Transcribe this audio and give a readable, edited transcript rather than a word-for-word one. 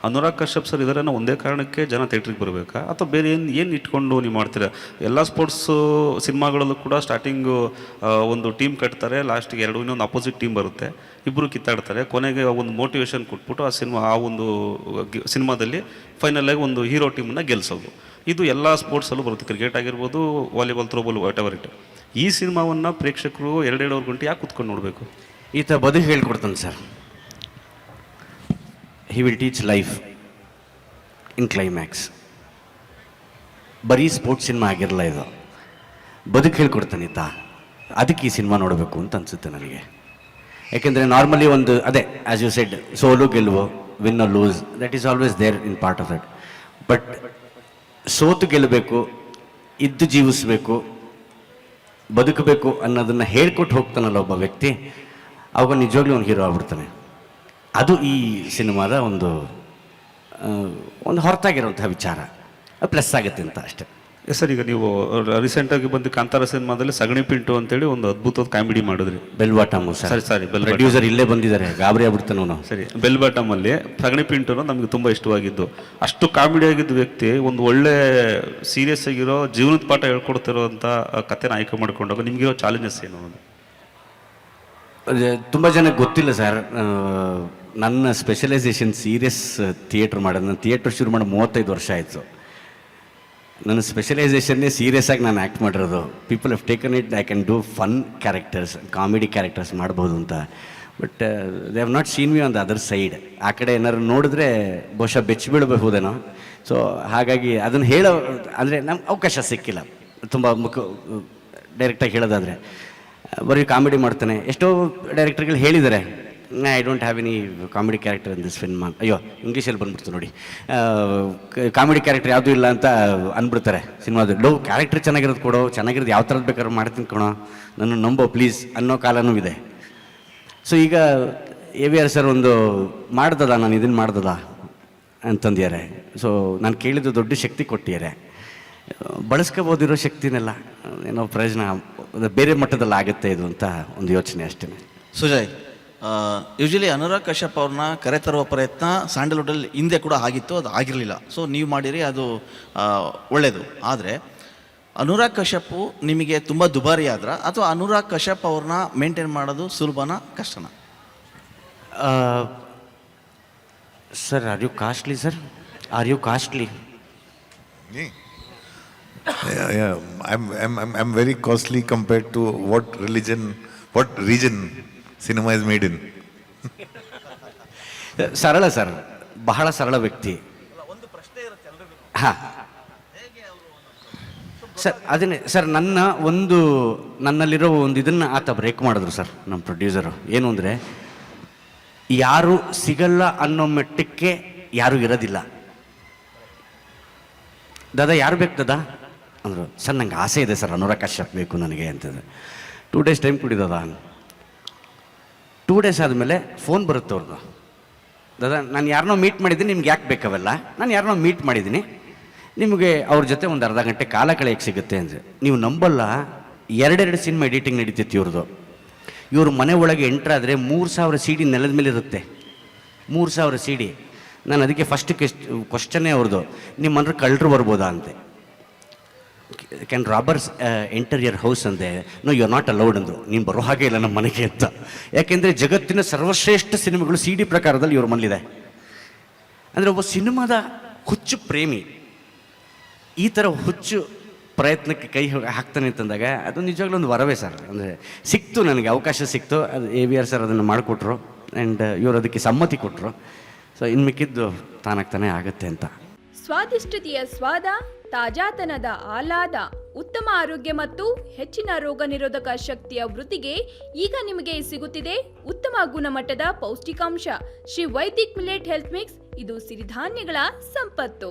Anurag Kashyap sir ಇದಾರೆ ಒಂದೇ ಕಾರಣಕ್ಕೆ ಜನ ಥಿಯೇಟ್ರಿಗೆ ಬರಬೇಕಾ ಅಥವಾ ಬೇರೆ ಏನು ಇಟ್ಕೊಂಡು ನೀವು ಮಾಡ್ತೀರಾ? ಎಲ್ಲ ಸ್ಪೋರ್ಟ್ಸು ಸಿನಿಮಾಗಳಲ್ಲೂ ಕೂಡ ಸ್ಟಾರ್ಟಿಂಗು ಒಂದು ಟೀಮ್ ಕಟ್ತಾರೆ, ಲಾಸ್ಟಿಗೆ ಇನ್ನೊಂದು ಅಪೋಸಿಟ್ ಟೀಮ್ ಬರುತ್ತೆ, ಇಬ್ಬರು ಕಿತ್ತಾಡ್ತಾರೆ, ಕೊನೆಗೆ ಒಂದು ಮೋಟಿವೇಶನ್ ಕೊಟ್ಬಿಟ್ಟು ಆ ಒಂದು ಸಿನಿಮಾದಲ್ಲಿ ಫೈನಲಾಗಿ ಒಂದು ಹೀರೋ ಟೀಮನ್ನು ಗೆಲ್ಲಿಸೋದು. ಇದು ಎಲ್ಲ ಸ್ಪೋರ್ಟ್ಸಲ್ಲೂ ಬರುತ್ತೆ, ಕ್ರಿಕೆಟ್ ಆಗಿರ್ಬೋದು, volleyball, throwball, what ever it. ಈ ಸಿನಿಮಾವನ್ನು ಪ್ರೇಕ್ಷಕರು 2.5 ಗಂಟೆ ಯಾಕೆ ಕುತ್ಕೊಂಡು ನೋಡಬೇಕು? ಈತ ಬದುಕು ಹೇಳ್ಕೊಡ್ತಾನೆ sir. He will teach life in climax. ಬರೀ ಸ್ಪೋರ್ಟ್ಸ್ ಸಿನಿಮಾ ಆಗಿರಲ್ಲ ಇದು, ಬದುಕು ಹೇಳ್ಕೊಡ್ತಾನೆ ಈತ. ಅದಕ್ಕೆ ಈ ಸಿನಿಮಾ ನೋಡಬೇಕು ಅಂತ ಅನಿಸುತ್ತೆ ನನಗೆ. ಯಾಕೆಂದರೆ ನಾರ್ಮಲಿ ಒಂದು ಅದೇ ಆ್ಯಸ್ ಯು ಸೆಡ್, ಸೋಲು ಗೆಲುವು, win or lose, that is always there in part of it. But ಸೋತು ಗೆಲ್ಲಬೇಕು, ಇದ್ದು ಜೀವಿಸಬೇಕು, ಬದುಕಬೇಕು ಅನ್ನೋದನ್ನು ಹೇಳ್ಕೊಟ್ಟು ಹೋಗ್ತಾನಲ್ಲ ಒಬ್ಬ ವ್ಯಕ್ತಿ, ಅವಾಗ ನಿಜವಾಗ್ಲೂ ಒಂದು ಹೀರೋ ಆಗ್ಬಿಡ್ತಾನೆ. ಅದು ಈ ಸಿನಿಮಾದ ಒಂದು ಹೊರತಾಗಿರುವಂಥ ವಿಚಾರ, ಪ್ಲಸ್ ಆಗುತ್ತೆ ಅಂತ ಅಷ್ಟೇ. ಸರ್, ಈಗ ನೀವು ರೀಸೆಂಟಾಗಿ ಬಂದು ಕಾಂತಾರ ಸಿನಿಮಾದಲ್ಲಿ ಸಗಣಿ ಪಿಂಟು ಅಂತೇಳಿ ಒಂದು ಅದ್ಭುತವಾದ ಕಾಮಿಡಿ ಮಾಡಿದ್ರಿ. Bell bottom sir. Sorry producer ಇಲ್ಲೇ ಬಂದಿದ್ದಾರೆ, ಗಾಬರಿ ಆಗ್ಬಿಡ್ತಾನೆ ಅವನು. ಸರಿ, ಬೆಲ್ ಬಾಟಮಲ್ಲಿ ಸಗಣಿ ಪಿಂಟು ನಮಗೆ ತುಂಬ ಇಷ್ಟವಾಗಿದ್ದು. ಅಷ್ಟು ಕಾಮಿಡಿ ಆಗಿದ್ದ ವ್ಯಕ್ತಿ ಒಂದು ಒಳ್ಳೆ ಸೀರಿಯಸ್ ಆಗಿರೋ ಜೀವನದ ಪಾಠ ಹೇಳ್ಕೊಡ್ತಿರೋಂಥ ಕಥೆನ ಆಯ್ಕೆ ಮಾಡ್ಕೊಂಡಾಗ ನಿಮಗಿರೋ ಚಾಲೆಂಜಸ್ ಏನು? ತುಂಬ ಜನಕ್ಕೆ ಗೊತ್ತಿಲ್ಲ ಸರ್, ನನ್ನ ಸ್ಪೆಷಲೈಸೇಷನ್ ಸೀರಿಯಸ್ ಥಿಯೇಟ್ರ್ ಮಾಡೋದು. ನಾನು ಥಿಯೇಟ್ರ್ ಶುರು ಮಾಡಿ 35 ವರ್ಷ ಆಯಿತು. ನನ್ನ ಸ್ಪೆಷಲೈಸೇಷನ್ನೇ ಸೀರಿಯಸ್ ಆಗಿ ನಾನು ಆ್ಯಕ್ಟ್ ಮಾಡಿರೋದು. People have taken it, I can do fun characters, comedy characters ಮಾಡ್ಬೋದು ಅಂತ. But they have not seen me on the other side. ಆ ಕಡೆ ಏನಾದ್ರು ನೋಡಿದ್ರೆ ಬಹುಶಃ ಬೆಚ್ಚಿ ಬೀಳಬಹುದೇನೋ. ಸೊ ಹಾಗಾಗಿ ಅದನ್ನು ಹೇಳೋ ಅಂದರೆ ನಮ್ಗೆ ಅವಕಾಶ ಸಿಕ್ಕಿಲ್ಲ. ತುಂಬ ಡೈರೆಕ್ಟಾಗಿ ಹೇಳೋದಾದರೆ ಬರೀ ಕಾಮಿಡಿ ಮಾಡ್ತಾನೆ. ಎಷ್ಟೋ ಡೈರೆಕ್ಟರ್ಗಳು ಹೇಳಿದ್ದಾರೆ, I don't have any comedy character in this film. ಅಯ್ಯೋ, ಇಂಗ್ಲೀಷಲ್ಲಿ ಬಂದ್ಬಿಡ್ತು ನೋಡಿ, ಕಾಮಿಡಿ ಕ್ಯಾರೆಕ್ಟರ್ ಯಾವುದೂ ಇಲ್ಲ ಅಂತ ಅಂದ್ಬಿಡ್ತಾರೆ ಸಿನಿಮಾದಲ್ಲಿ. ಲೋ, ಕ್ಯಾರೆಕ್ಟರ್ ಚೆನ್ನಾಗಿರೋದು ಕೊಡೋ, ಚೆನ್ನಾಗಿರೋದು ಯಾವ ಥರದ್ದು ಬೇಕಾದ್ರೂ ಮಾಡ್ತೀನಿ ಕೊಡೋ, ನನ್ನ ನಂಬೋ ಪ್ಲೀಸ್ ಅನ್ನೋ ಕಾಲನೂ ಇದೆ. ಸೊ ಈಗ AVR ಸರ್ ಒಂದು ಮಾಡ್ದದ, ನಾನು ಇದನ್ನು ಮಾಡ್ದದ ಅಂತಂದಿದ್ದಾರೆ. ಸೊ ನಾನು ಕೇಳಿದ್ದು ದೊಡ್ಡ ಶಕ್ತಿ ಕೊಟ್ಟಿದ್ದಾರೆ, ಬಳಸ್ಕೋಬೋದಿರೋ ಶಕ್ತಿನೆಲ್ಲ ಏನೋ ಪ್ರಯೋಜನ ಬೇರೆ ಮಟ್ಟದಲ್ಲಿ ಆಗುತ್ತೆ ಇದು ಅಂತ ಒಂದು ಯೋಚನೆ ಅಷ್ಟೇ. ಸುಜಯ್, ಯೂಶ್ವಲಿ ಅನುರಾಗ್ ಕಶ್ಯಪ್ ಅವ್ರನ್ನ ಕರೆತರುವ ಪ್ರಯತ್ನ ಸ್ಯಾಂಡಲ್ವುಡಲ್ಲಿ ಹಿಂದೆ ಕೂಡ ಆಗಿತ್ತು, ಅದು ಆಗಿರಲಿಲ್ಲ. ಸೊ ನೀವು ಮಾಡಿರಿ, ಅದು ಒಳ್ಳೆಯದು. ಆದರೆ ಅನುರಾಗ್ ಕಶ್ಯಪ್ ನಿಮಗೆ ತುಂಬ ದುಬಾರಿ ಆದ್ರ ಅಥವಾ ಅನುರಾಗ್ ಕಶ್ಯಪ್ ಅವ್ರನ್ನ ಮೇಂಟೈನ್ ಮಾಡೋದು ಸುಲಭನಾ ಕಷ್ಟನಾ? Sir, are you costly sir? Are you costly? I'm very costly compared to what region cinema is made in. ಸರಳ ಸರ್, ಬಹಳ ಸರಳ ವ್ಯಕ್ತಿ. ಹಾಂ ಸರ್, ಅದನ್ನೇ ಸರ್, ನನ್ನಲ್ಲಿರೋ ಒಂದು ಇದನ್ನು ಆತ ಬ್ರೇಕ್ ಮಾಡಿದ್ರು ಸರ್, ನಮ್ಮ ಪ್ರೊಡ್ಯೂಸರು. ಏನು ಅಂದರೆ, ಯಾರು ಸಿಗಲ್ಲ ಅನ್ನೋ ಮಟ್ಟಕ್ಕೆ ಯಾರೂ ಇರೋದಿಲ್ಲ. ದಾದಾ ಯಾರು ಬೇಕು ದಾದಾ ಅಂದರು. ಸರ್, ನಂಗೆ ಆಸೆ ಇದೆ ಸರ್, ಅನುರಾಗ್ ಕಶ್ಯಪ್ ಬೇಕು ನನಗೆ ಅಂತಂದರೆ. 2 days ಟೈಮ್ ಕೊಡಿ ದಾದಾ. 2 days ಆದಮೇಲೆ ಫೋನ್ ಬರುತ್ತೆ ಅವ್ರದ್ದು. ದಾದಾ, ನಾನು ಯಾರನ್ನೋ ಮೀಟ್ ಮಾಡಿದ್ದೀನಿ, ನಿಮ್ಗೆ ಯಾಕೆ ಬೇಕಾವೆಲ್ಲ? ನಾನು ಯಾರನ್ನೋ ಮೀಟ್ ಮಾಡಿದ್ದೀನಿ, ನಿಮಗೆ ಅವ್ರ ಜೊತೆ ಒಂದು ಅರ್ಧ ಗಂಟೆ ಕಾಲ ಕಳೆಯಕ್ಕೆ ಸಿಗುತ್ತೆ ಅಂದರೆ. ನೀವು ನಂಬಲ್ಲ, 2 ಸಿನಿಮಾ ಎಡಿಟಿಂಗ್ ನಡೀತಿತ್ತು ಇವ್ರದ್ದು. ಇವ್ರ ಮನೆ ಒಳಗೆ ಎಂಟ್ರಾದರೆ 3000 CD ನೆಲದ ಮೇಲೆ ಇರುತ್ತೆ. 3000 CD. ನಾನು ಅದಕ್ಕೆ ಫಸ್ಟ್ ಕ್ವಶನ್ನೇ ಅವ್ರದ್ದು, ನಿಮ್ಮ ಮನೆ ಕಳ್ಳರು ಬರ್ಬೋದಾ ಅಂತೆ. Can robbers enter your house ಅಂದೆ. No, you are not allowed ಅಂದರು. ನೀನು ಬರೋ ಹಾಗೆ ಇಲ್ಲ ನಮ್ಮ ಮನೆಗೆ ಅಂತ. ಯಾಕೆಂದರೆ ಜಗತ್ತಿನ ಸರ್ವಶ್ರೇಷ್ಠ ಸಿನಿಮಾಗಳು CD ಪ್ರಕಾರದಲ್ಲಿ ಇವ್ರ ಮನೇಲಿದೆ. ಅಂದರೆ ಒಬ್ಬ ಸಿನಿಮಾದ ಹುಚ್ಚು ಪ್ರೇಮಿ ಈ ಥರ ಹುಚ್ಚು ಪ್ರಯತ್ನಕ್ಕೆ ಕೈ ಹಾಕ್ತಾನೆ ಅಂತಂದಾಗ ಅದು ನಿಜವಾಗ್ಲೂ ಒಂದು ವರವೇ ಸರ್. ಅಂದರೆ ಸಿಕ್ತು, ನನಗೆ ಅವಕಾಶ ಸಿಕ್ತು. ಅದು AVR ಸರ್ ಅದನ್ನು ಮಾಡಿಕೊಟ್ರು ಆ್ಯಂಡ್ ಇವರು ಅದಕ್ಕೆ ಸಮ್ಮತಿ ಕೊಟ್ಟರು. ಸೊ ಇನ್ನು ಮಿಕ್ಕಿದ್ದು ತಾನಾಗ್ತಾನೆ ಆಗುತ್ತೆ ಅಂತ. ಸ್ವಾದಿಷ್ಟತೆಯ ಸ್ವಾದ, ತಾಜಾತನದ ಆಹ್ಲಾದ, ಉತ್ತಮ ಆರೋಗ್ಯ ಮತ್ತು ಹೆಚ್ಚಿನ ರೋಗ ನಿರೋಧಕ ಶಕ್ತಿಯ ವೃದ್ಧಿಗೆ ಈಗ ನಿಮಗೆ ಸಿಗುತ್ತಿದೆ ಉತ್ತಮ ಗುಣಮಟ್ಟದ ಪೌಷ್ಟಿಕಾಂಶ. Shri Vaidik millet health mix. ಇದು ಸಿರಿಧಾನ್ಯಗಳ ಸಂಪತ್ತು.